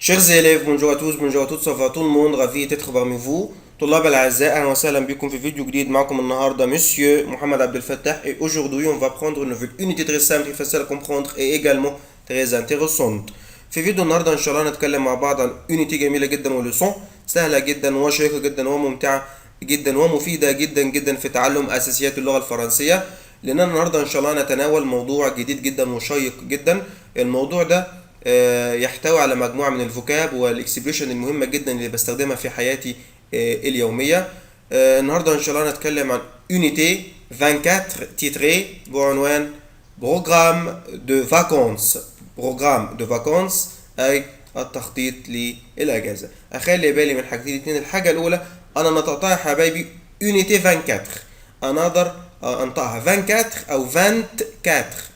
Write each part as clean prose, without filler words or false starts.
Chers élèves, bonjour à tous, bonjour à toutes, ça va tout le monde, ravi d'être parmi vous. طلاب الأعزاء أهلا وسهلا بكم في فيديو جديد معكم النهاردة Monsieur Mohamed Abdel Fattah et aujourd'hui on va prendre une nouvelle unité très simple et facile à comprendre et également très intéressante. في فيديو النهاردة إن شاء الله نتكلم مع بعض عن unité جميلة جدا ولسون سهلة جدا وشيقة جدا وممتعة جدا ومفيدة جدا جدا في تعلم أساسيات اللغة الفرنسية. لأننا النهاردة إن شاء الله نتناول موضوع جديد جدا وشيق جدا. الموضوع ده يحتوي على مجموعة من الفوكاب والاكسبريشن المهمة جدا اللي بستخدمها في حياتي اليومية. النهاردة إن شاء الله نتكلم عن unité 24 تيتري بعنوان بروغرام دو فاكونس. بروغرام دو فاكونس أي التخطيط للأجازة. أخلي بالي من حاجتين اتنين. الحاجة الأولى أنا نطقتها يا حبايبي unité 24. أنا أقدر أنطقها 24 أو 24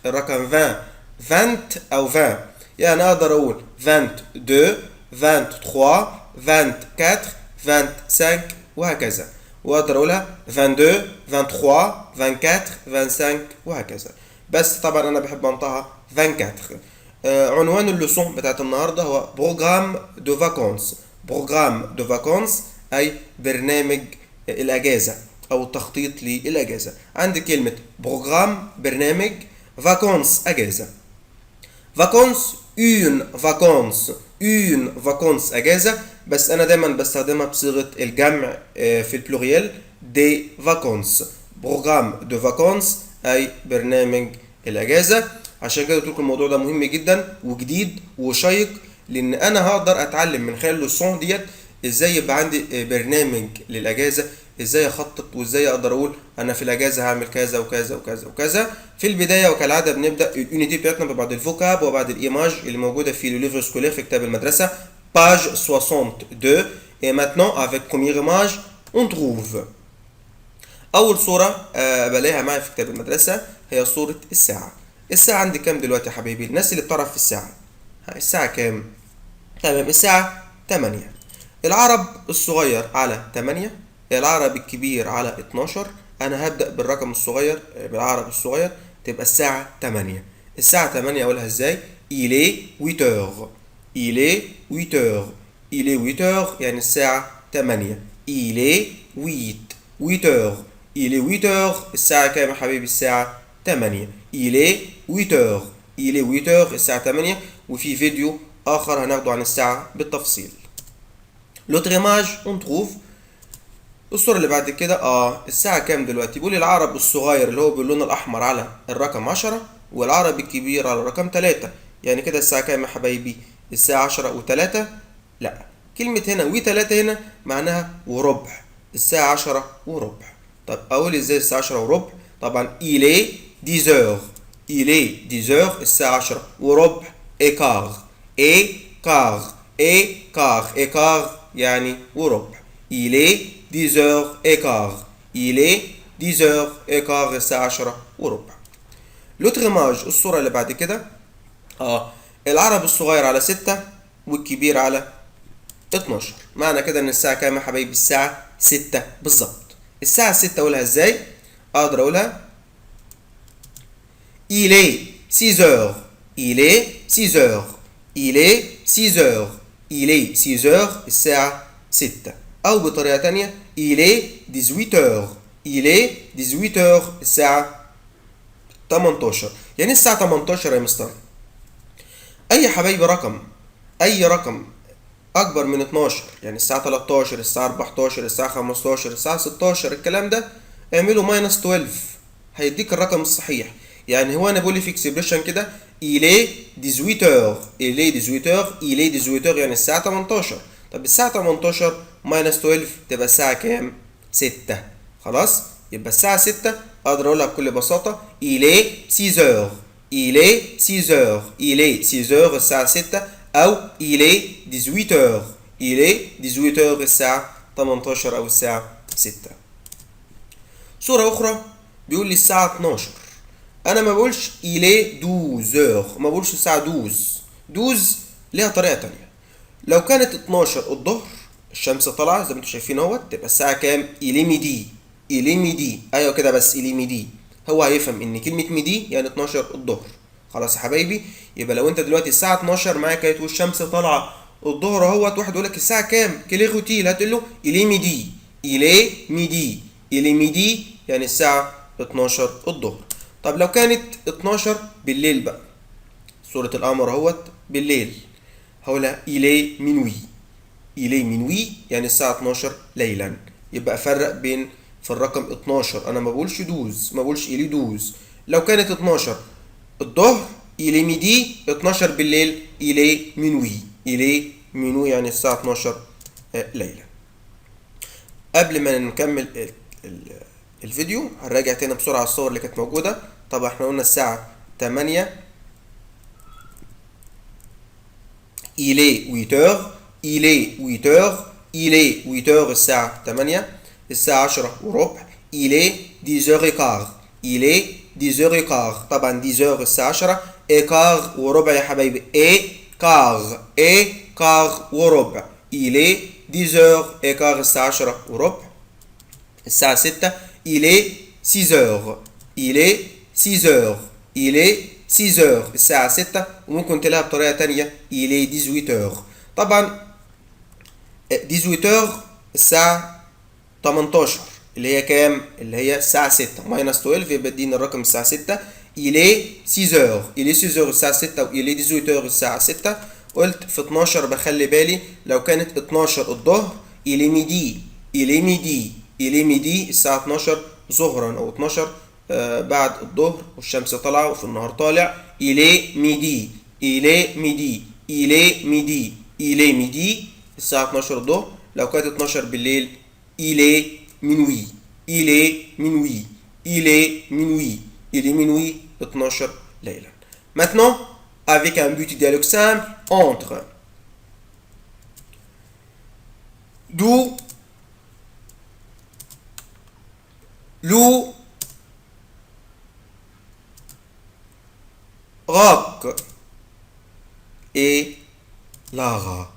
الرقم 20 20 أو 20. يعني أقدر أقول 22 23 24 25 وهكذا، وأقدر أقولها 22 23 24 25 وهكذا. بس طبعا أنا بحب أنطقها 24. عنوان اللسون بتاعت النهاردة هو بروغرام دو فاكونس. بروغرام دو فاكونس أي برنامج الأجازة أو التخطيط للأجازة. عندي كلمة بروغرام برنامج، فاكونس أجازة. فاكونس une vacances اجازه، بس انا دايما بستخدمها بصيغه الجمع في البلوريال دي فاكونس. بروغرام دو فاكونس اي برنامج الاجازه. عشان كده قلت لكم الموضوع ده مهم جدا وجديد وشيق، لان انا هقدر اتعلم من خلال اللسون ديت ازاي يبقى عندي برنامج للاجازه، ازاي اخطط وازاي اقدر اقول انا في الاجازه هعمل كذا وكذا وكذا وكذا. في البدايه وكالعاده بنبدا اليونيتي بتاعتنا ببعض الفوكاب وبعض الايماج اللي موجوده في لو سكولير في كتاب المدرسه page 62. et maintenant avec première image on trouve اول صوره بلاقيها معايا في كتاب المدرسه هي صوره الساعه. الساعه عندي كام دلوقتي يا حبايبي؟ الناس اللي بتعرف في الساعه، الساعه كام؟ تمام، الساعه 8. العرب الصغير على 8، العرب الكبير على 12. انا هبدأ بالرقم الصغير، بالعرب الصغير تبقى الساعة 8. الساعة 8 اقولها ازاي؟ il est 8 heures. il est 8 heures. il est 8 heures يعني الساعة 8. il est 8 heures. il est 8 heures الساعة كام يا حبيبي؟ الساعة 8. il est 8 heures. il est 8 heures الساعة 8. وفي فيديو آخر هناخده عن الساعة بالتفصيل. l'autre image on trouve الصورة اللي بعد كده الساعة كام دلوقتي؟ بيقول العرب الصغير اللي هو باللون الأحمر على الرقم 10، والعرب الكبير على الرقم 3. يعني كده الساعة كام يا حبايبي؟ الساعة 10 و3؟ لا، كلمة هنا و3 هنا معناها وربع. الساعة 10 وربع. طب أقول ازاي الساعة 10 وربع؟ طبعا il est 10 heures. il est 10 heures الساعة 10 وربع. écart écart écart écart يعني وربع. il est 10 heures et quart. il est 10 heures et quart الساعة 10 وربع. l'autre image الصورة اللي بعد كده العرب الصغير على 6 والكبير على 12. معنى كده ان الساعة كام يا حبايبي؟ الساعة 6 بالظبط. الساعة 6 اقولها ازاي؟ اقدر اقولها il est 6 heures. il est 6 heures. il est 6 heures. il est 6 heures الساعة 6. أو بطريقة تانية il est 18 heures. il est 18 heures الساعة 18. يعني الساعة 18 يا مستر. أي حبايبي رقم، أي رقم أكبر من 12، يعني الساعة 13، الساعة 14، الساعة 15، الساعة 16، الكلام ده اعمله ماينس 12 هيديك الرقم الصحيح. يعني هو أنا بقول في اكسبريشن كده il est 18 heures. il est 18 heures. il est 18 heures يعني الساعة 18. طب الساعة 18 ماينس 12 تبقى الساعة كام؟ 6. خلاص؟ يبقى الساعة 6 أقدر أقولها بكل بساطة il est 6 heures. il est 6 heures. il est 6 heures الساعة 6. أو il est 18 heures. il est 18 heures الساعة 18 أو الساعة 6. صورة أخرى بيقول لي الساعة 12. أنا ما بقولش il est 12 heures، ما بقولش الساعة 12. 12 ليها طريقة تانية. لو كانت 12 الظهر الشمس طالعه زي ما انتم شايفين اهوت، تبقى الساعه كام؟ الي ميدي. الي ميدي، ايوه كده بس الي ميدي. هو هيفهم ان كلمه ميدي يعني 12 الظهر. خلاص يا حبايبي، يبقى لو انت دلوقتي الساعه 12 معاك كانت والشمس طالعه الظهر اهوت، واحد يقول لك الساعه كام؟ كيلي روتيل، هتقول له الي ميدي، الي ميدي، الي ميدي يعني الساعه 12 الظهر. طب لو كانت 12 بالليل بقى، سورة القمر اهوت بالليل، هقولها الي مينوي، الي مينوي يعني الساعه 12 ليلا. يبقى افرق بين في الرقم 12، انا ما بقولش دوز، ما بقولش الي دوز. لو كانت 12 الظهر الي ميدي، 12 بالليل الي مينوي، الي مينوي يعني الساعه 12 ليلا. قبل ما نكمل الفيديو هنراجع تاني بسرعه الصور اللي كانت موجوده. طبعا احنا قلنا الساعه 8، il est 8 heures، il est 8 heures، il est 8 heures الساعة 8. الساعة 10 وربع il est 10 heures et quart، il est 10 heures et quart. طبعا 10 heures الساعة 10، et quart وربع يا حبايبي، et quart، et quart وربع، il est 10 heures et quart الساعة 10 وربع. الساعة 6 il est 6 heures، il est 6 heures، il est 6 heures الساعة 6. وممكن تلاقيها بطريقة تانية il est 18 heures. طبعا 18 heures الساعة 18 اللي هي كام؟ اللي هي الساعة 6 ماينس 12 يبقى ادينا الرقم الساعة 6. il est 6 heures، il est 6 heures الساعة 6 و il est 18 heures الساعة 6. قلت في 12 بخلي بالي لو كانت 12 الظهر il est midi، il est midi، il est midi الساعة 12 ظهرا أو 12 بعد الظهر والشمس طالعة وفي النهار طالع. il est midi، il est midi، il est midi، il est midi الساعة 12 الظهر. لو كانت 12 بالليل il est minuit، il est minuit، il est minuit، il est minuit 12 ليلا. Maintenant avec un but dialogue simple entre d'où لو راك ايه لاغا.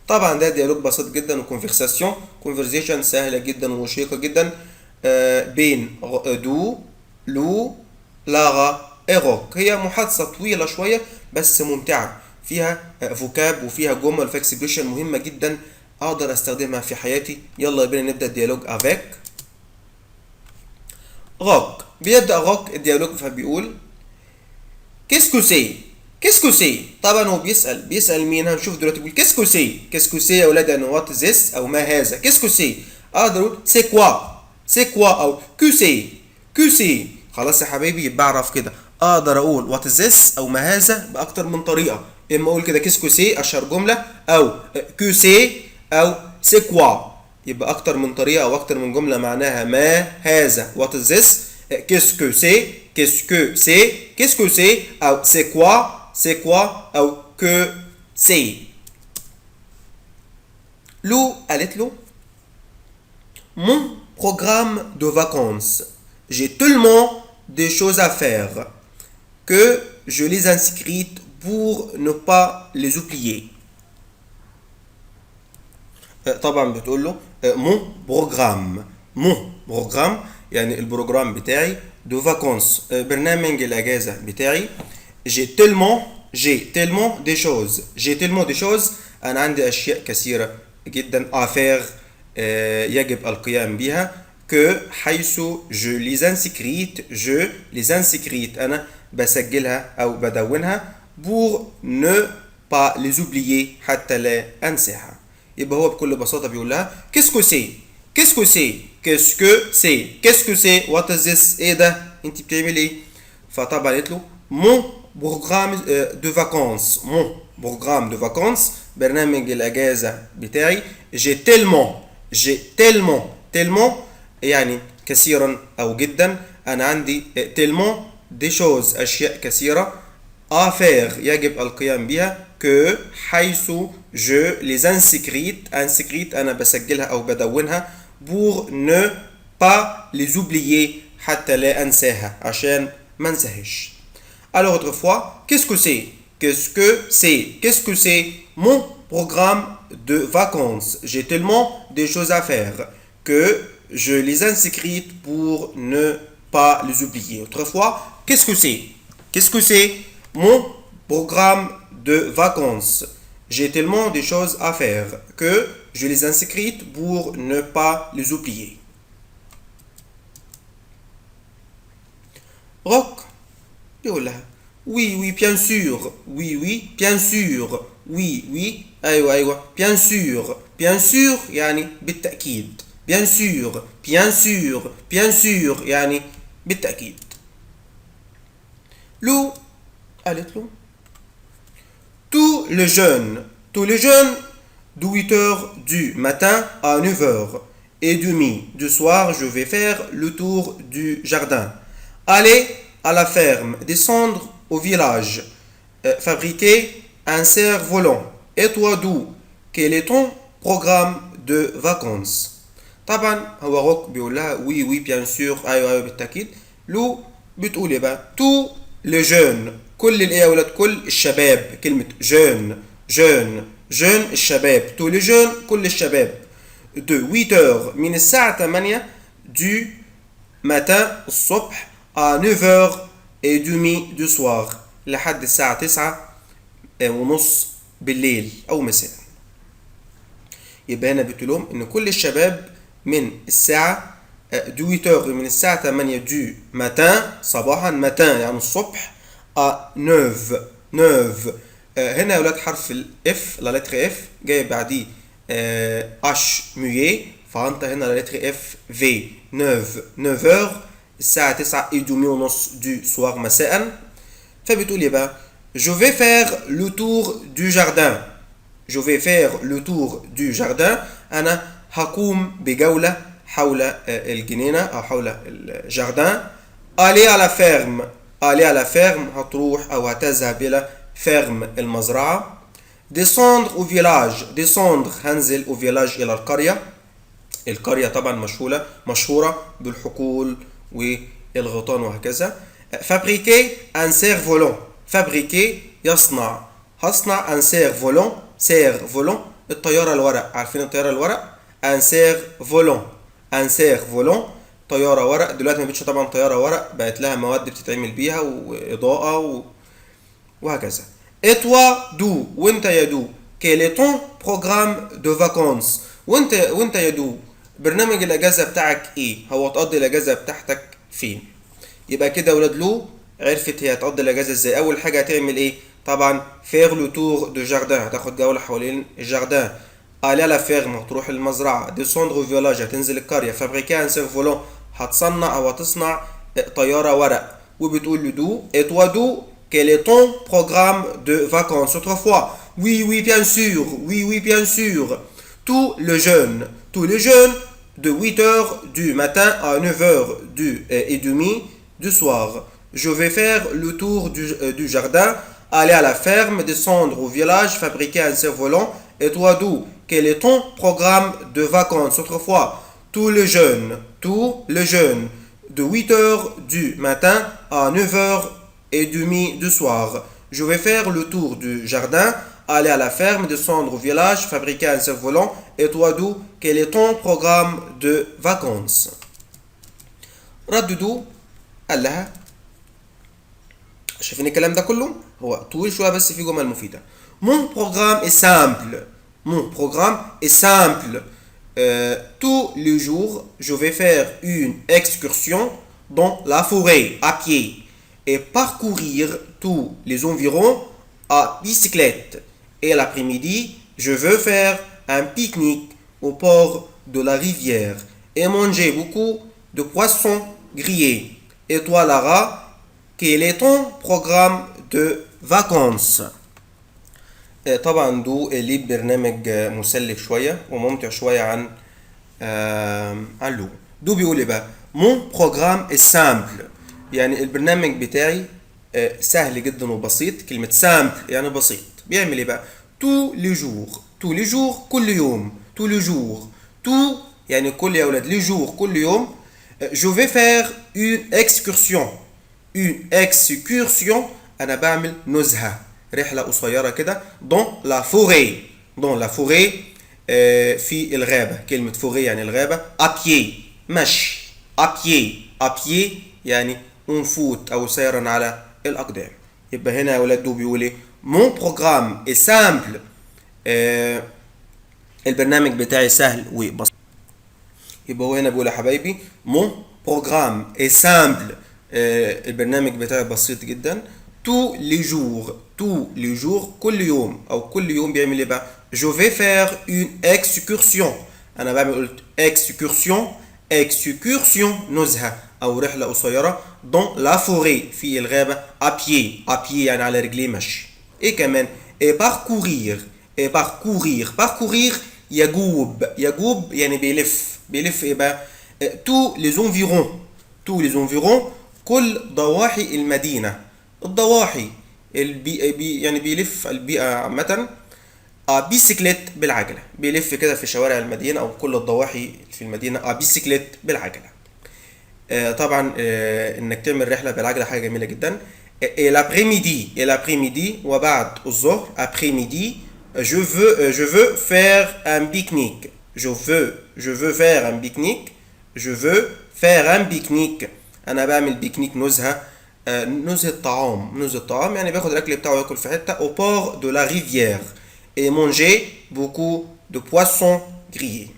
طبعا ده ديالوج بسيط جدا وكونفرساسيون كونفرزيشن سهله جدا وشيقه جدا بين دو لو لاغا ايروك. هي محادثه طويله شويه بس ممتعه، فيها فوكاب وفيها جمل في اكسبريشن مهمه جدا اقدر استخدمها في حياتي. يلا بينا نبدا الديالوج افيك روك. بيبدا روك الديالوج فبيقول كيسكو سي، كيسكو سي. طبعا هو بيسال مين؟ هنشوف دلوقتي. بيقول كيسكو سي، كيسكو سي يا ولاد يعني وات ذس او ما هذا. كيسكو سي اقدر اقول سي كوا، سي كوا او كو سي، كو سي. خلاص يا حبايبي يبقى اعرف كده اقدر اقول وات ذس او ما هذا باكتر من طريقه. اما اقول كده كيسكو سي اشهر جمله، او كو سي او سي كوا. يبقى اكتر من طريقه او اكتر من جمله معناها ما هذا وات ذس. qu'est-ce que c'est، qu'est-ce que c'est، qu'est-ce que c'est او c'est quoi، c'est quoi او que c'est. لو قالت له mon programme de vacances، j'ai tellement de choses à faire que je les inscris pour ne pas les oublier. طبعا بتقول له mon programme، mon programme يعني البروجرام بتاعي، دو فاكونس برنامج الاجازه بتاعي. جي تيلمون دي شوز، جي تيلمون دي شوز انا عندي اشياء كثيره جدا افير يجب القيام بها. كو حيث جو ليز انسكريت، جو ليز انسكريت انا بسجلها او بدونها. بور نو با ليز اوبليي حتى لا انساها. يبقى هو بكل بساطه بيقول لها كيسكو سي، كيسكو سي، qu'est-ce que c'est، qu'est-ce que c'est what is this. ايه ده انت بتعمل ايه؟ فطبعا قالت له mon programme de vacances، mon programme de vacances برنامج الاجازه بتاعي. j'ai tellement tellement يعني كثيرا او جدا. انا عندي tellement des choses اشياء كثيره à faire يجب القيام بها. que حيث je les inscrite انا بسجلها او بدونها. pour ne pas les oublier حتى لا انساها عشان ما انساهاش. Alors autrefois qu'est-ce que c'est، qu'est-ce que c'est، qu'est-ce que c'est mon programme de vacances. J'ai tellement de choses à faire que je les inscris pour ne pas les oublier. Autrefois qu'est-ce que c'est mon programme de vacances. J'ai tellement de choses à faire que je les inscris pour ne pas les oublier. Rock بيقول لها oui oui bien sûr oui oui bien sûr oui oui أيوة أيوة bien sûr bien sûr يعني بالتأكيد bien sûr bien sûr bien sûr يعني بالتأكيد. لو قالت له tous les jeunes de 8 heures du matin à 9 heures et demie du soir je vais faire le tour du jardin. Aller à la ferme, descendre au village, fabriquer un cerf-volant. Et toi d'où? Quel est ton programme de vacances? طبعا هو روك بيقول لها وي وي بيان سور ايوه ايوه بالتاكيد. لو بتقول ايه بقى؟ تو لو جون كل الايه يا ولاد كل الشباب كلمه جون جون جون الشباب تو لو جون كل الشباب de 8 heures من الساعه 8 du matin الصبح à 9 heures et demie du soir لحد الساعة 9 ونص بالليل أو مساء. يبقى هنا بتقول لهم إن كل الشباب من الساعة دو 8 heures من الساعة 8 دو ماتان صباحا ماتان يعني الصبح à 9 هنا يا ولاد حرف الاف لا لتر اف جاي بعديه اش ميي فانت هنا لا لتر اف في 9 heures الساعة 9 et demie ونص du soir مساء. فبتقول ايه بقى؟ Je vais faire le tour du jardin. Je vais faire le tour du jardin. أنا هقوم بجولة حول الجنينة أو حول الجاردن. Aller à la ferme. Aller à la ferme هتروح أو هتذهب إلى ferme المزرعة. Descendre au village. Descendre هنزل au village إلى القرية. القرية طبعا مشهورة بالحقول والغيطان وهكذا. Fabriquer un cerf-volant. Fabriquer يصنع هصنع un cerf-volant. cerf-volant الطيارة الورق عارفين الطيارة الورق un cerf-volant. un cerf-volant طيارة ورق دلوقتي ما بقتش طبعا طيارة ورق بقت لها مواد بتتعمل بيها وإضاءة وهكذا. Et toi d'où وانت يا دو quel est ton programme de vacances وانت يا دو برنامج الاجازه بتاعك ايه؟ هو تقضي الاجازه بتاعتك فين؟ يبقى كده ولاد لو عرفت هي هتقضي الاجازه ازاي. اول حاجه هتعمل ايه؟ طبعا فير لو تور دو جاردن هتاخد جوله حوالين الجاردن. الي لا فيرم هتروح المزرعه. ديسوندر فيلاج هتنزل القريه. فابريكا ان سير فولون هتصنع او هتصنع طياره ورق. وبتقول له دو et toi d'où quel est ton programme de vacances autrefois oui oui bien sûr oui oui bien sûr tous les jeunes de 8 heures du matin à 9 heures et demie du soir. Je vais faire le tour du jardin, aller à la ferme, descendre au village, fabriquer un cerf-volant. Et toi d'où? Quel est ton programme de vacances autrefois? Tous les jeunes de 8 heures du matin à 9 heures et demie du soir. Je vais faire le tour du jardin, aller à la ferme, descendre au village, fabriquer un cerf-volant. Et toi d'où? Quel est ton programme de vacances? رددوا قال لها شايفين الكلام ده كله هو طويل شويه بس في جمل مفيده. Mon programme est simple. Mon programme est simple. Tous les jours, je vais faire une excursion dans la forêt à pied et parcourir tous les environs à bicyclette. Et l'après-midi, je veux faire un pique-nique au bord de la rivière et manger beaucoup de poissons grillés. Et toi, Lara, quel est ton programme de vacances? طبعا دو اللي برنامج مسلي شويه وممتع شويه عن لو. دو بيقول ايه بقى؟ مون بروجرام سامبل يعني البرنامج بتاعي سهل جدا وبسيط. كلمه سامبل يعني بسيط. بيعمل ايه بقى؟ تو لي جور كل يوم. تو لي جور تو يعني كل يا اولاد لي جور كل يوم. je vais faire une excursion انا بعمل نزهه رحله قصيره كده dans la forêt في الغابه. كلمه فوري يعني الغابه. à pied مشي. à pied يعني انفوت او سيرا على الاقدام. يبقى هنا يا اولاد دو بيقول ايه؟ mon programme est simple. البرنامج بتاعي سهل وبسيط. يبقى هو هنا بيقول يا حبايبي مون بروجرام اي سامبل، البرنامج بتاعي بسيط جدا. تو لي جور، تو لي جور كل يوم، او كل يوم بيعمل ايه بقى؟ جو في فير اون اكسكورسيون، انا بعمل قلت اكسكورسيون، اكسكورسيون نزهه او رحله قصيره، دون لا فوري في الغابه، ابيي، ابيي يعني على رجليه مشي. ايه كمان؟ اي باركورير، اي باركورير، باركورير يجوب، يجوب يعني بيلف، بيلف ايه بقى؟ تو لي زونفيرون، تو لي زونفيرون كل ضواحي المدينه، الضواحي يعني بيلف البيئه عامه. بيسيكليت بالعجله، بيلف كده في شوارع المدينه او كل الضواحي في المدينه بيسيكليت بالعجله. طبعا انك تعمل رحله بالعجله حاجه جميله جدا. الابريميدي، الابريميدي وبعد الظهر، ابريميدي je veux faire un pique-nique, je veux faire un pique-nique, je veux faire un pique-nique. انا بعمل بيكنيك، نزهه، نزهه طعام، نزهه طعام يعني باخد الاكل بتاعه ياكل في حته. au port de la rivière et manger beaucoup de poissons grillés.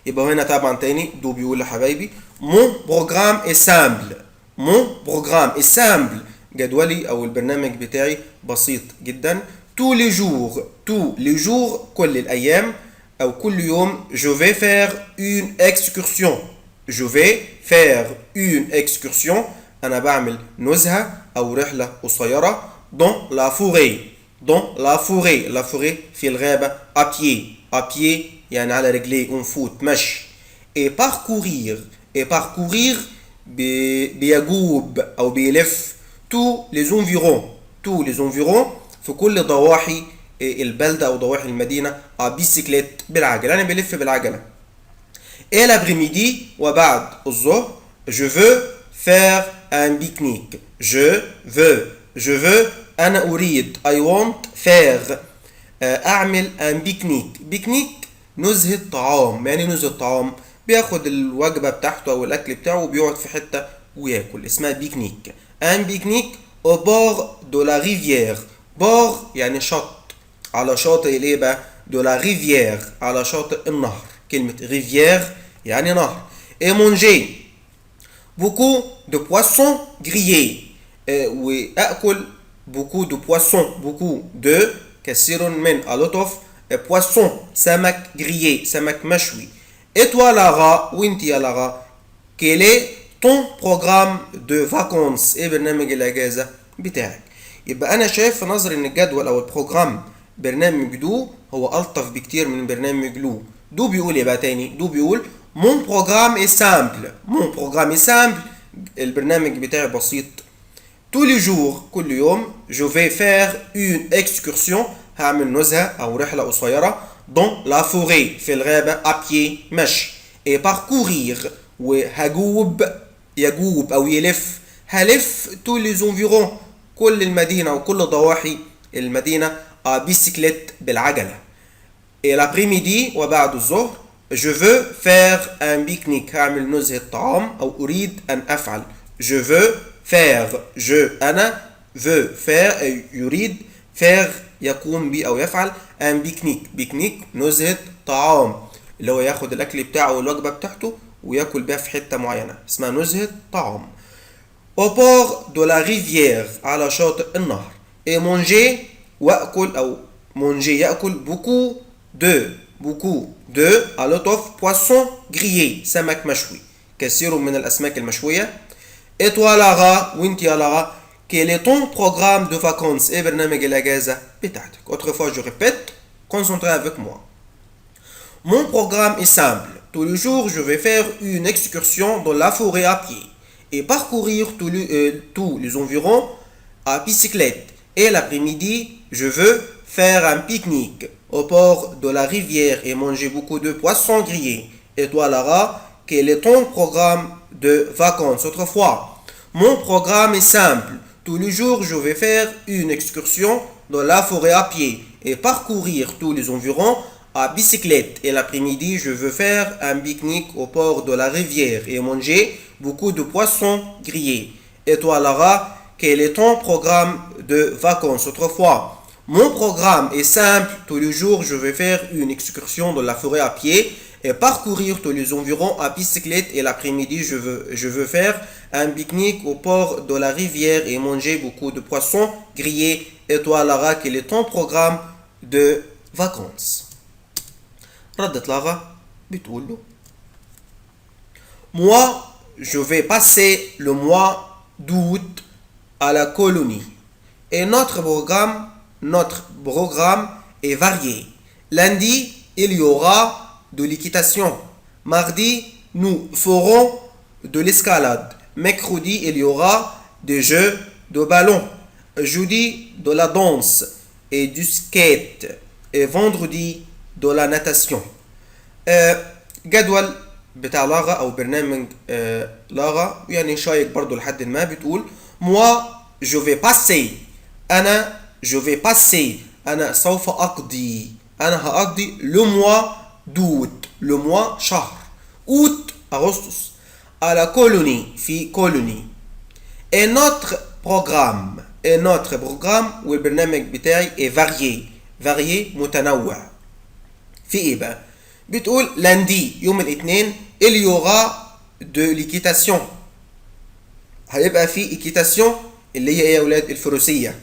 يبقى هنا طبعا تاني دو بيقول لحبايبي مون بروجرام اي سامبل، مون بروجرام اي سامبل جدولي او البرنامج بتاعي بسيط جدا. تو لي جور، تو لي جور كل الايام او كل يوم. جو في فير اون اكسكورسيون، جو في فير اون اكسكورسيون انا بعمل نزهه او رحله قصيره. دون لا فوري، دون لا فوري، لا فوري في الغابه. ابيي، ابيي يعني على رجليه، اون فوت مشي. اي باركورير، اي باركورير بيجوب او بيلف. تو لي زونفيرون، تو لي زونفيرون في كل ضواحي البلده او ضواحي المدينه. بيسيكليت بالعجله يعني بيلف بالعجله. اي لابريميدي وبعد الظهر. جو فو فير ان بيكنيك، جو فو، جو فو انا اريد، اي وونت فير اعمل ان بيكنيك، بيكنيك نزهة طعام، يعني نزهة طعام بياخد الوجبة بتاعته او الاكل بتاعه وبيقعد في حتة وياكل، اسمها بيكنيك. ان بيكنيك au bord de la rivière، بور يعني شط، على شاطئ الايه بقى؟ دو لا ريفيير على شاطئ النهر، كلمة ريفيير يعني نهر. et manger beaucoup de poissons grillés، واكل beaucoup de poissons، beaucoup de كثير من a lot of poisson سمك grillé سمك مشوي. et toi Lara وانت يا لارا quel est ton programme de vacances، ايه برنامج الاجازة بتاعك؟ يبقى انا شايف في نظري ان الجدول او البروجرام برنامج دو هو الطف بكتير من برنامج لو. دو بيقول ايه بقى تاني؟ دو بيقول mon programme est simple، mon programme est simple البرنامج بتاعي بسيط. tous les jours كل يوم. je vais faire une excursion هعمل نزهة او رحلة قصيرة. dans la forêt في الغابة. à pied مشي. et parcourir وهجوب، يجوب او يلف، هلف tous les environs كل المدينة وكل ضواحي المدينة. بيسيكليت بالعجلة. et l'après-midi وبعد الظهر. je veux faire un pique-nique هعمل نزهة طعام او اريد ان افعل. je veux faire، je انا veux faire يريد، faire يقوم بي او يفعل. un pique-nique، pique-nique نزهة طعام اللي هو ياخد الاكل بتاعه والوجبة بتاعته وياكل بيها في حتة معينة اسمها نزهة طعام. au bord de la rivière على شاطئ النهر. et manger واكل او manger ياكل beaucoup de a lot of poissons grillés سمك مشوي، كثير من الاسماك المشويه. et toi Lara وانت يا لارا quel est ton programme de vacances ايه برنامج الاجازه بتاعتك؟ autrefois je répète, concentrez avec moi. mon programme est simple. tous les jours je vais faire une excursion dans la forêt à pied et parcourir tous les environs à bicyclette. et l'après-midi je veux faire un pique-nique au bord de la rivière et manger beaucoup de poissons grillés. et toi Lara quel est ton programme de vacances? autrefois mon programme est simple. tous les jours je vais faire une excursion dans la forêt à pied et parcourir tous les environs à bicyclette. et l'après-midi je veux faire un pique-nique au bord de la rivière et manger beaucoup de poissons grillés. et toi Lara quel est ton programme de vacances? autrefois Mon programme est simple. Tous les jours, je vais faire une excursion dans la forêt à pied et parcourir tous les environs à bicyclette. Et l'après-midi, je veux faire un pique-nique au port de la rivière et manger beaucoup de poissons grillés. Et toi, Lara, quel est ton programme de vacances? ردت لارا بتقول له Moi, je vais passer le mois d'août à la colonie. Et notre programme est varié. Lundi, il y aura de l'équitation. Mardi, nous ferons de l'escalade. Mercredi, il y aura des jeux de ballon. Jeudi, de la danse et du skate. Et vendredi, de la natation. جدول بتاع لاغا او برنامج لاغا يعني شايك برضو لحد ما بتقول moi je vais passer je vais passer انا سوف اقضي انا هقضي le mois d'août le mois شهر août اغسطس à la colonie في colonie et notre programme والبرنامج بتاعي est varié متنوع في ايه بقى بتقول lundi يوم الاثنين il y aura de l'équitation هيبقى في équitation اللي هي ايه يا اولاد الفروسيه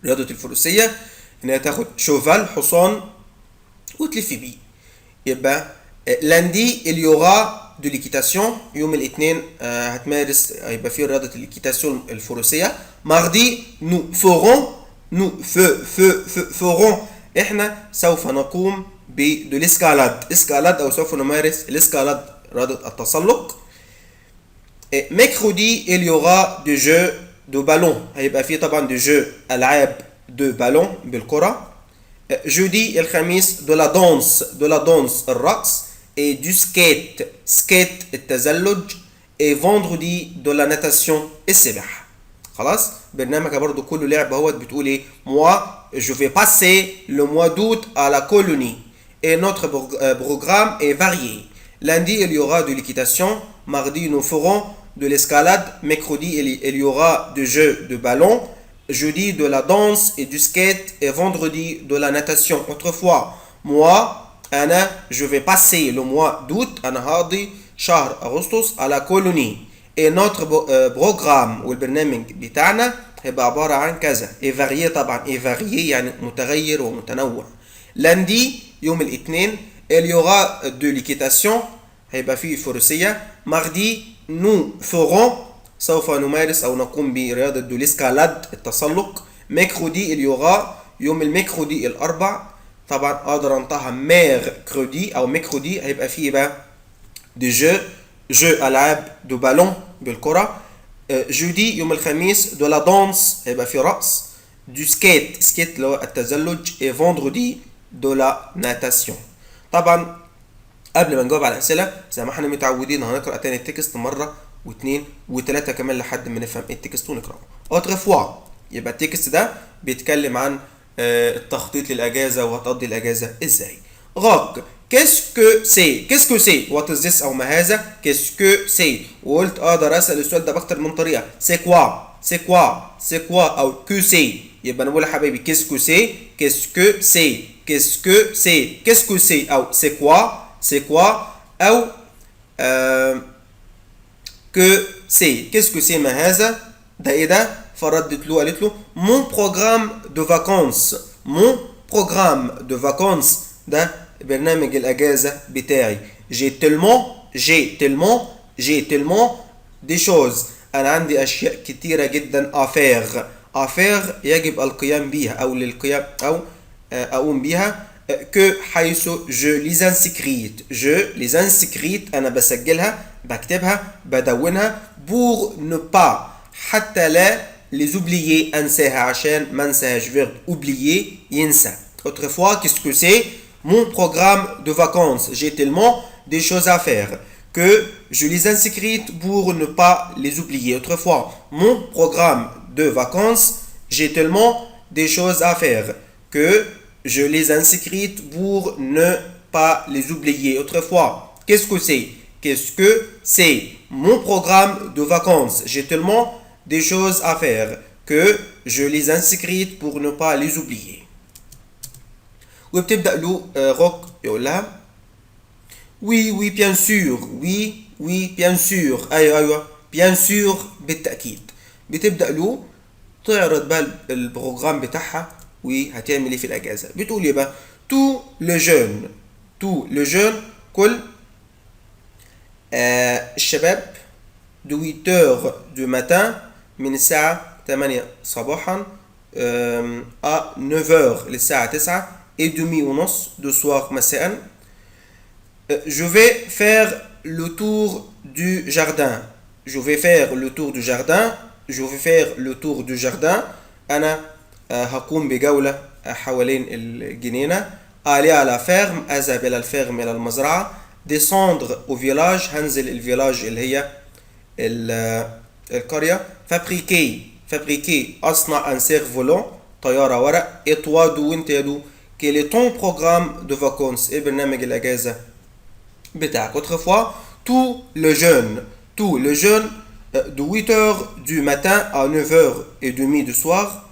رياضه الفروسيه انها تاخد شوفال حصان وتلف بيه يبقى lundi il y aura de l'équitation يوم الاثنين هتمارس هيبقى في رياضه الاكيتاسيون الفروسيه mardi nous ferons احنا سوف نقوم de l'escalade او سوف نمارس الاسكالاد رياضه التسلق mercredi il y aura des jeux de ballon هيبقى في طبعا des jeux العاب de ballon بالكره jeudi الخميس de la danse الرقص et du skate التزلج et vendredi de la natation السباحه خلاص برنامجك برضو كله لعب اهوت بتقول ايه moi je vais passer le mois d'août à la colonie et notre programme est varié lundi il y aura de l'équitation mardi nous ferons de l'escalade mercredi il y aura des jeux de ballon jeudi de la danse et du skate et vendredi de la natation autrefois moi je vais passer le mois d'août أنا هقضي شهر أغسطس à la colonie et notre programme والبرنامج بتاعنا هيبقى عبارة عن كذا et varié طبعا et varié يعني متغير ومتنوع lundi يوم الاثنين il y aura de l'équitation هيبقى فيه فروسية mardi nous ferons سوف نمارس أو نقوم برياضة de l'escalade التسلق mercredi il y aura يوم الميركودي الأربع طبعا أقدر أنطقها mercredi أو mercredi هيبقى فيه بقى des jeux ألعاب de ballon بالكرة jeudi يوم الخميس de la danse هيبقى فيه رقص du skate اللي هو التزلج et vendredi de la natation طبعا قبل ما نجاوب على الأسئلة زي ما احنا متعودين هنقرأ تاني التكست مرة واثنين وثلاثة كمان لحد ما نفهم التكست ونقرأه autrefois يبقى التكست ده بيتكلم عن التخطيط للأجازة وهتقضي الأجازة ازاي غاق qu'est-ce que c'est what is this أو ما هذا qu'est-ce que c'est وقلت أقدر أسأل السؤال ده بأكتر من طريقة c'est quoi أو que c'est يبقى نقول يا حبايبي qu'est-ce que c'est أو c'est quoi أو que c'est qu'est-ce que c'est ما هذا ده إيه ده فردت له قالت له mon programme de vacances ده برنامج الأجازة بتاعي j'ai tellement des choses أنا عندي أشياء كتيرة جدا à faire يجب القيام بيها أو للقيام أو أقوم بيها que حيث je les inscrite أنا بسجلها بكتبها بدونها pour ne pas حتى لا les oublier أنساها عشان ما انساهاش verbe oublier ينسى autrefois qu'est-ce que c'est mon programme de vacances j'ai tellement des choses à faire que je les inscrite pour ne pas les oublier autrefois mon programme de vacances j'ai tellement des choses à faire que je les inscrite pour ne pas les oublier autrefois qu'est-ce que c'est mon programme de vacances j'ai tellement des choses à faire que je les inscrite pour ne pas les oublier. وبتبدأ له روك يقول لها oui oui bien sûr oui oui bien sûr ايوه bien sûr بالتأكيد. بتبدأ له تعرض بقى البروجرام بتاعها وهتعمل ايه في الاجازه. بتقول ايه بقى؟ تو لو جون كل الشباب دو 8 دو ماتان من الساعه 8 صباحا ا 9 للساعه 9 et demi ونص دو سوار مساء. je vais faire le tour du jardin. je vais faire le tour du jardin. je vais faire le tour du jardin. أنا هقوم بجولة حوالين الجنينة. aller à la ferme أذهب إلى الفيرم إلى المزرعة. descendre au village هنزل الفيلاج اللي هي القرية. fabriquer أصنع un cerf-volant طيارة ورق. et toi d'où أنت يا دو quel est ton programme de vacances إيه برنامج الأجازة بتاعك. autrefois tous les jeunes de 8h du matin à 9h30 du soir.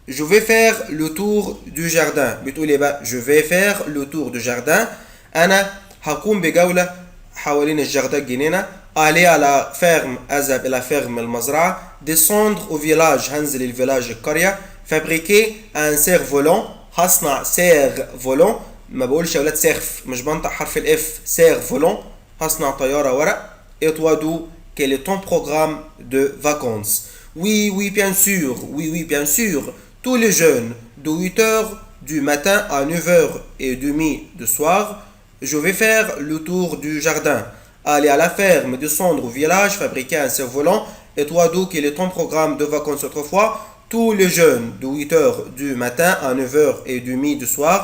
je vais faire le tour du jardin. بتقول ايه بقى؟ je vais faire le tour du jardin. انا هقوم بجولة حوالين الجردة الجنينة. aller à la ferme اذهب الى فيرم المزرعة. descendre au village هنزل الفيلاج القرية. fabriquer un cerf-volant هصنع cerf-volant. ما بقولش يا ولاد سيرف، مش بنطق حرف الاف. cerf-volant هصنع طيارة ورق. et toi d'où quel est ton programme de vacances. oui bien sûr tous les jeunes de 8h du matin à 9h30 du soir. je vais faire le tour du jardin. aller à la ferme, descendre au village, fabriquer un cerf-volant. et toi d'où quel est ton programme de vacances autrefois. tous les jeunes de 8h du matin à 9h30 du soir.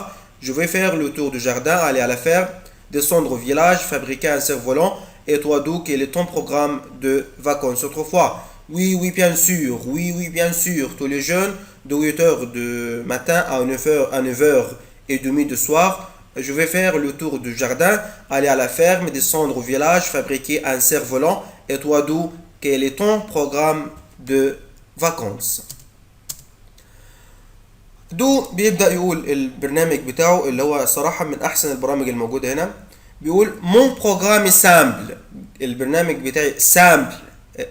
je vais faire le tour du jardin. aller à la ferme, descendre au village, fabriquer un cerf-volant. et toi d'où quel est ton programme de vacances autrefois. oui bien sûr tous les jeunes de 8h du matin à 9h30 du soir. je vais faire le tour du jardin. aller à la ferme, descendre au village, fabriquer un cerf-volant. et toi d'où quel est ton programme de vacances. دو بيبدأ يقول البرنامج بتاعه اللي هو صراحة من أحسن البرامج الموجودة هنا. بيقول مون بروجرام سامبل. البرنامج بتاعي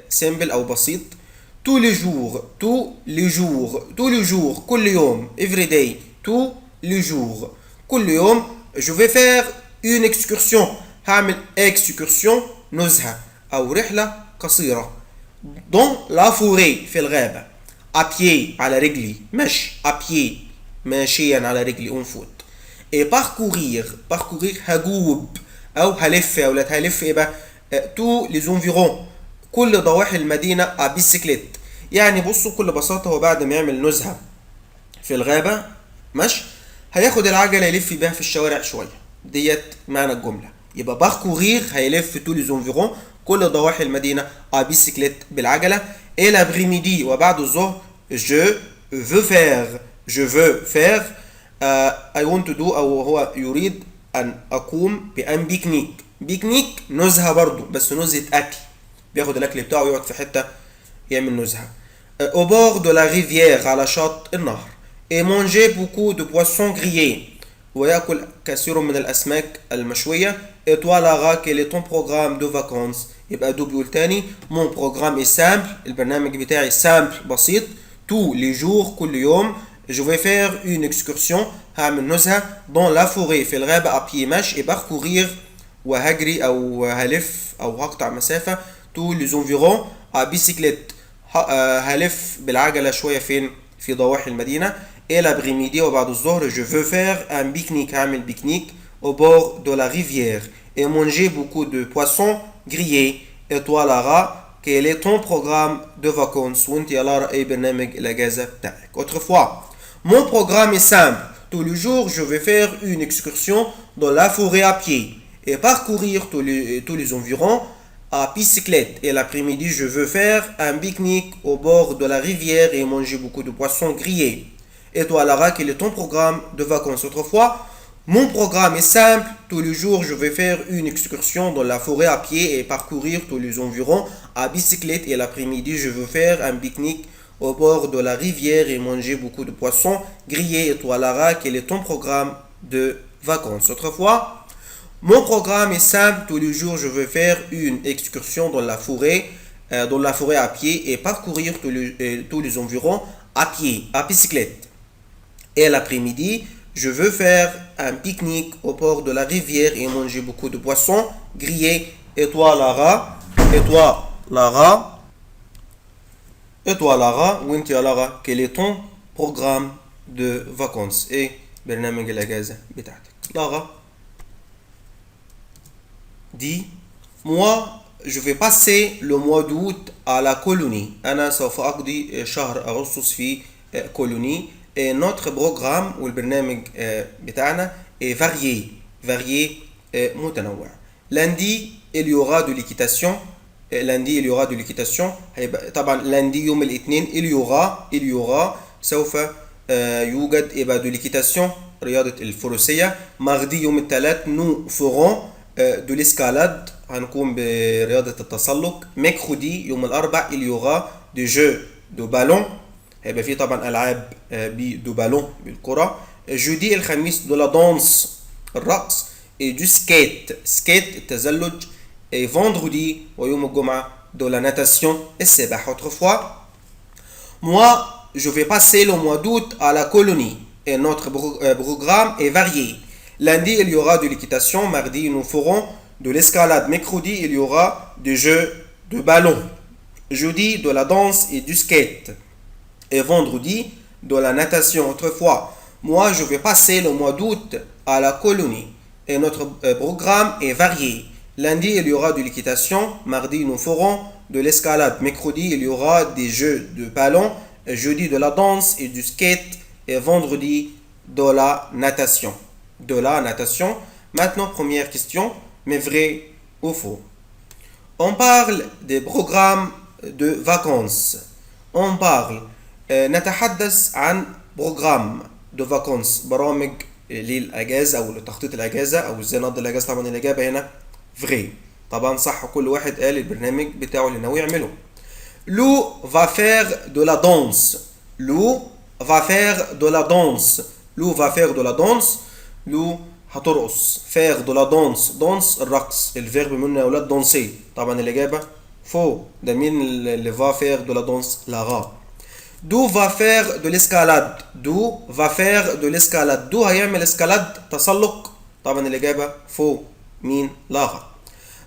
سامبل أو بسيط. tous les jours كل يوم every day tous les jours كل يوم. je vais faire une excursion هعمل excursion نزهة أو رحلة قصيرة. dans la forêt في الغابة. à pied على رجلي مشي à pied ماشيا على رجلي on foot. et parcourir هجوب أو هلف يا ولاد. هلف إيه بقى؟ tous les environs كل ضواحي المدينة à bicyclette. يعني بصوا بكل بساطة هو بعد ما يعمل نزهة في الغابة ماشي هياخد العجلة يلف بيها في الشوارع شوية. ديت معنى الجملة. يبقى باركورير هيلف tous les environs كل ضواحي المدينة à bicyclette بالعجلة. et l'après-midi وبعد الظهر je veux faire I want to do أو هو يريد أن أقوم بأن بيكنيك نزهة برضو بس نزهة أكل. بياخد الأكل بتاعه ويقعد في حتة يعمل نزهة. au bord de la rivière على شط النهر. et manger beaucoup de poissons grillés ويأكل كثير من الأسماك المشوية. et toi Lara quel est ton programme de vacances. يبقى دو بيقول تاني mon programme est simple. البرنامج بتاعي simple بسيط. tous les jours كل يوم. je vais faire une excursion هعمل نزهة dans la forêt في الغابة à pied مشي. et parcourir وهجري أو هلف أو هقطع مسافة tous les environs à bicyclette هلف بالعجلة شوية فين في ضواحي المدينة. et l'après-midi وبعد الظهر je veux faire un pique-nique هعمل بيكنيك au bord de la rivière. et manger beaucoup de poissons grillés. et toi Lara quel est ton programme de vacances. وانت يا لارا ايه برنامج الأجازة بتاعك. autrefois mon programme est simple. tous les jours je vais faire une excursion dans la forêt à pied et parcourir tous les environs à bicyclette. et l'après-midi je veux faire un pique-nique au bord de la rivière et manger beaucoup de poissons grillés. et toi Lara quel est ton programme de vacances. autrefois mon programme est simple. tous les jours je vais faire une excursion dans la forêt à pied et parcourir tous les environs à bicyclette. et l'après-midi je veux faire un pique-nique au bord de la rivière et manger beaucoup de poissons grillés. Et toi Lara, quel est ton programme de vacances? Autrefois, mon programme est simple. Tous les jours, je veux faire une excursion dans la forêt à pied et parcourir tous les environs à pied, à bicyclette. Et l'après-midi, je veux faire un pique-nique au bord de la rivière et manger beaucoup de poissons grillés. Et toi, Lara? Et toi, Lara? Et toi, Lara? وانت يا Lara, quel est ton programme de vacances et برنامج الأجازة بتاعتك؟ Lara dit, moi, je vais passer le mois d'août à la colonie. أنا سوف أقضي شهر أغسطس في colonie. Et notre programme والبرنامج بتاعنا est varié متنوع. Lundi, il y aura de l'équitation. طبعا lundi يوم الاثنين il y aura سوف يوجد de l'équitation رياضة الفروسية. Mardi يوم الثلاث nous ferons de l'escalade هنقوم برياضة التسلق. Mercredi يوم الأربع il y aura des jeux de ballon هيبقى في طبعا ألعاب دو بالون بالكرة. Jeudi الخميس de la danse الرقص et du skate التزلج. Et vendredi ويوم الجمعة de la natation السباحة. Autrefois, moi je vais passer le mois d'août à la colonie et notre programme est varié. Lundi il y aura de l'équitation. Mardi nous ferons de l'escalade. Mercredi il y aura des jeux de ballon. Jeudi de la danse et du skate. Et vendredi de la natation. Autrefois, moi je vais passer le mois d'août à la colonie et notre programme est varié. Lundi il y aura de l'équitation. Mardi nous ferons de l'escalade. Mercredi il y aura des jeux de ballon. Jeudi de la danse et du skate. Et vendredi de la natation. Maintenant, première question, mais vrai ou faux? On parle des programmes de vacances. On parle نتحدث عن بروجرام دو فاكونس، برامج للاجازه او لتخطيط الاجازه او ازاي نقضي الاجازه. طبعا الاجابه هنا فري، طبعا صح، كل واحد قال البرنامج بتاعه اللي ناوي يعمله. لو va faire de la danse. لو va faire de la danse. لو va faire de la danse. لو هترقص. faire de la danse. danse الرقص، الفيرب منه يا اولاد danser. طبعا الاجابه فو. ده مين اللي va faire de la danse؟ لارا. دو va faire de l'escalade. دو va faire de l'escalade. دو هيعمل اسكالاد تسلق. طبعا الإجابة فو. مين؟ لارا.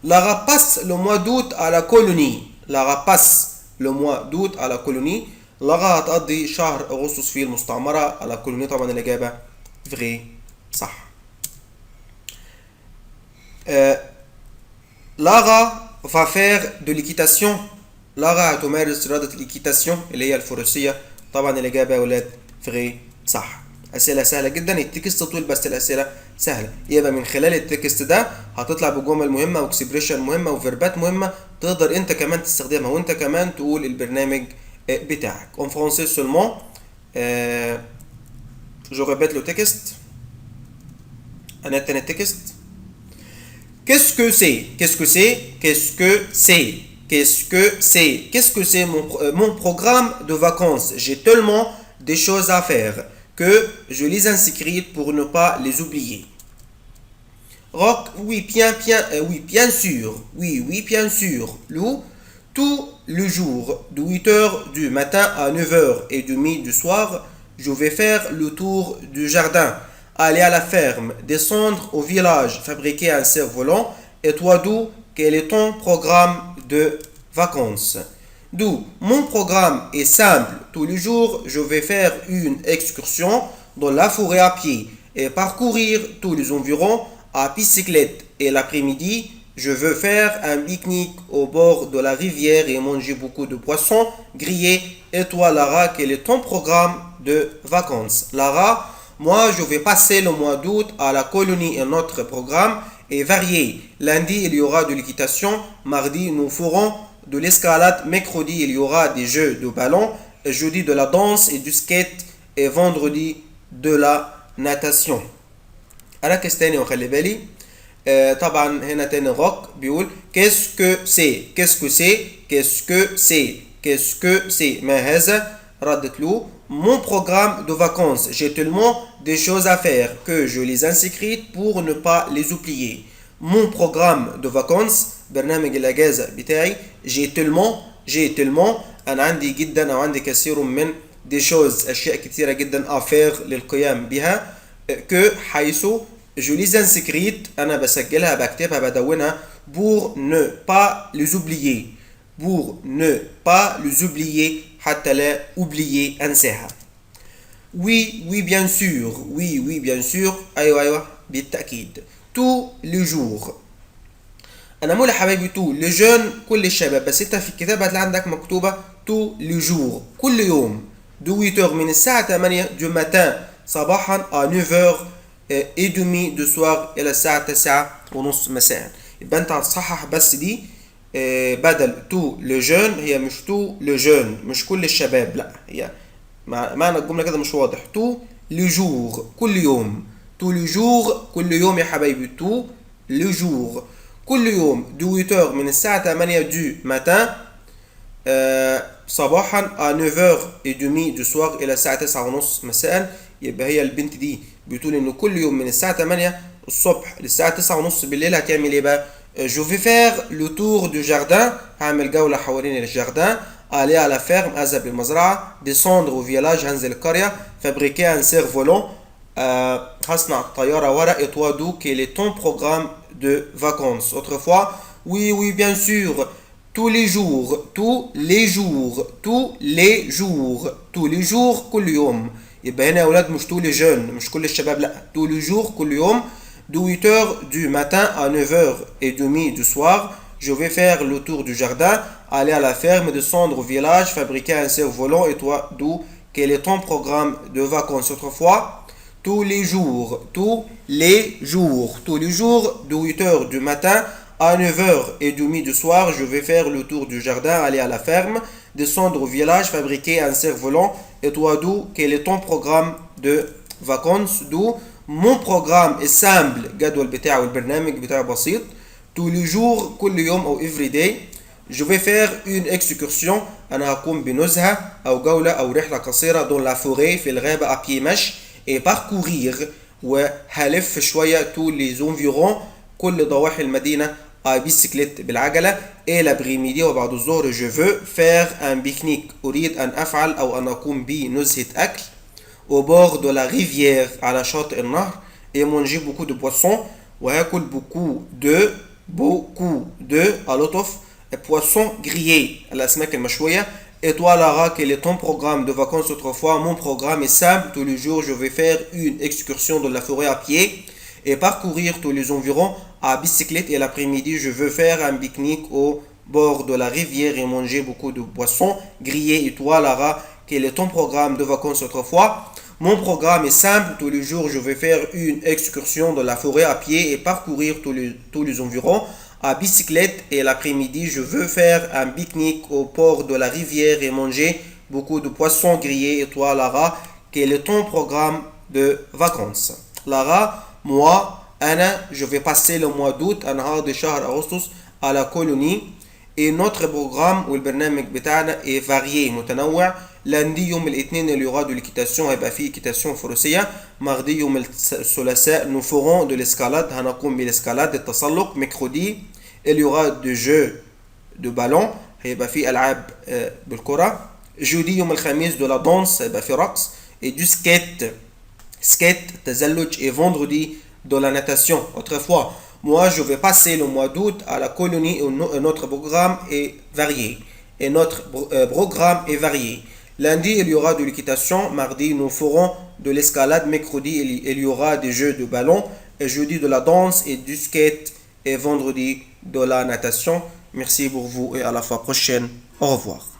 لارا passe le mois d'août à la colonie. لارا passe le mois d'août à la colonie. لارا هتقضي شهر أغسطس في المستعمرة على كولوني. طبعا الإجابة فري، صح. لارا va faire de l'équitation. لارا هتمارس رياضة الإيكيتاسيون اللي هي الفروسية. طبعا الإجابة يا ولاد فري، صح. أسئلة سهلة جدا، التكست طويل بس الأسئلة سهلة. يبقى من خلال التكست ده هتطلع بجمل مهمة واكسبريشن مهمة وفيربات مهمة تقدر أنت كمان تستخدمها وأنت كمان تقول البرنامج بتاعك. En français seulement, je répète le texte. أنا التاني التكست. Qu'est-ce que c'est? Qu'est-ce que c'est? Qu'est-ce que c'est? Qu'est-ce que c'est? Qu'est-ce que c'est mon programme de vacances? J'ai tellement des choses à faire que je les inscris pour ne pas les oublier. Rock, oui, bien sûr. Oui, bien sûr. Lou, tous les jours, de 8h du matin à 9h et demie du soir, je vais faire le tour du jardin, aller à la ferme, descendre au village, fabriquer un cerf-volant. Et toi, Dou, quel est ton programme de vacances? D'où mon programme est simple. Tous les jours, je vais faire une excursion dans la forêt à pied et parcourir tous les environs à bicyclette. Et l'après-midi, je veux faire un pique-nique au bord de la rivière et manger beaucoup de poissons grillés. Et toi, Lara, quel est ton programme de vacances? Lara, moi, je vais passer le mois d'août à la colonie et notre programme est varié. Lundi, il y aura de l'équitation. Mardi, nous ferons de l'escalade. Mercredi, il y aura des jeux de ballon. Jeudi, de la danse et du skate. Et vendredi, de la natation. أركز تاني وخلي بالي. طبعا هنا تاني روك بيقول qu'est-ce que c'est? Qu'est-ce que c'est? Qu'est-ce que c'est? Qu'est-ce que c'est? ما هذا؟ ردت له mon programme de vacances. J'ai tellement des choses à faire que je les inscris pour ne pas les oublier. Mon programme de vacances برنامج الأجازة بتاعي j'ai tellement أنا عندي جدا أو عندي كثير من des choses أشياء كثيرة جدا à faire للقيام بها que حيث je les inscris أنا بسجلها بكتبها بدونها pour ne pas les oublier pour ne pas les oublier حتى لا oublier أنساها. Oui bien sûr oui bien sûr أيوة بالتأكيد tous les jours. أنا مولى حبايبي tous les jeunes كل الشباب بس أنت في الكتاب هتلاقي عندك مكتوبة tous les jours كل يوم de 8h من الساعة 8 du matin صباحا à 9h et demi du soir إلى الساعة 9 ونص مساء. يبقى أنت هتصحح بس دي بدل تو لو جون هي مش تو لو جون مش كل الشباب لا هي معنى الجمله كده مش واضح تو لو جور كل يوم تو لو جور كل يوم يا حبايبي تو لو جور كل يوم دو 8 من الساعه 8 دو ماتان صباحا à 9h et demi du soir الى الساعه 9 ونص مساء. يبقى هي البنت دي بتقول انه كل يوم من الساعه 8 الصبح للساعه 9 ونص بالليل هتعمل ايه بقى؟ Je vais faire le tour du jardin هعمل جولة حوالين الجاردان aller à la ferme أذهب للمزرعة descendre au village هنزل القرية fabriquer un cerf-volant هصنع طيارة ورق et toi d'où quel est ton programme de vacances. Autrefois oui bien sûr tous les jours كل يوم. يبقى هنا يا أولاد مش tous les jeunes مش كل الشباب لا tous les jours كل يوم de 8h du matin à 9h et demie du soir, je vais faire le tour du jardin, aller à la ferme, descendre au village, fabriquer un cerf-volant et toi, d'où quel est ton programme de vacances. Autrefois, tous les jours, de 8h du matin à 9h et demie du soir, je vais faire le tour du jardin, aller à la ferme, descendre au village, fabriquer un cerf-volant et toi, d'où quel est ton programme de vacances, d'où mon programme est simple جدول بتاعه والبرنامج بتاعه بسيط tous les jours كل يوم أو every day. je vais faire une excursion أنا هقوم بنزهة أو جولة أو رحلة قصيرة dans la forêt في الغابة à pied مشي et parcourir وهلف شوية tous les environs كل ضواحي المدينة à bicyclette بالعجلة et l'après-midi وبعد الظهر je veux faire un pique-nique أريد أن أفعل أو أن أقوم بنزهة أكل au bord de la rivière على شاطئ النهر et manger beaucoup de poissons وهاكل beaucoup de à lot of poissons grillés الأسماك المشوية. Et toi Lara quel est ton programme de vacances autrefois? Mon programme est simple tous les jours je vais faire une excursion dans la forêt à pied et parcourir tous les environs à bicyclette et l'après-midi je veux faire un pique-nique au bord de la rivière et manger beaucoup de poissons grillés. Et toi Lara quel est ton programme de vacances autrefois? Mon programme est simple, tous les jours je vais faire une excursion dans la forêt à pied et parcourir tous les environs à bicyclette et l'après-midi je veux faire un pique-nique au port de la rivière et manger beaucoup de poissons grillés. Et toi Lara, quel est ton programme de vacances? Lara, moi, je vais passer le mois d'août نهار شهر أغسطس à la colonie et notre programme والبرنامج بتاعنا est varié متنوع. lundi يوم الاثنين اللي يراد l'équitation هيبقى فيه équitation فروسية. mardi يوم الثلاثاء nous ferons de l'escalade هنقوم بالاسكالاد التسلق. mercredi il y aura de jeux de ballon هيبقى فيه ألعاب بالكرة. jeudi يوم الخميس de la danse هيبقى فيه رقص et du skate تزلج. et vendredi de la natation. Autrefois moi je vais passer le mois d'août à la colonie et notre programme est varié. Lundi, il y aura de l'équitation. Mardi, nous ferons de l'escalade. Mercredi, il y aura des jeux de ballon. Et jeudi, de la danse et du skate. Et vendredi, de la natation. Merci pour vous et à la fois prochaine. Au revoir.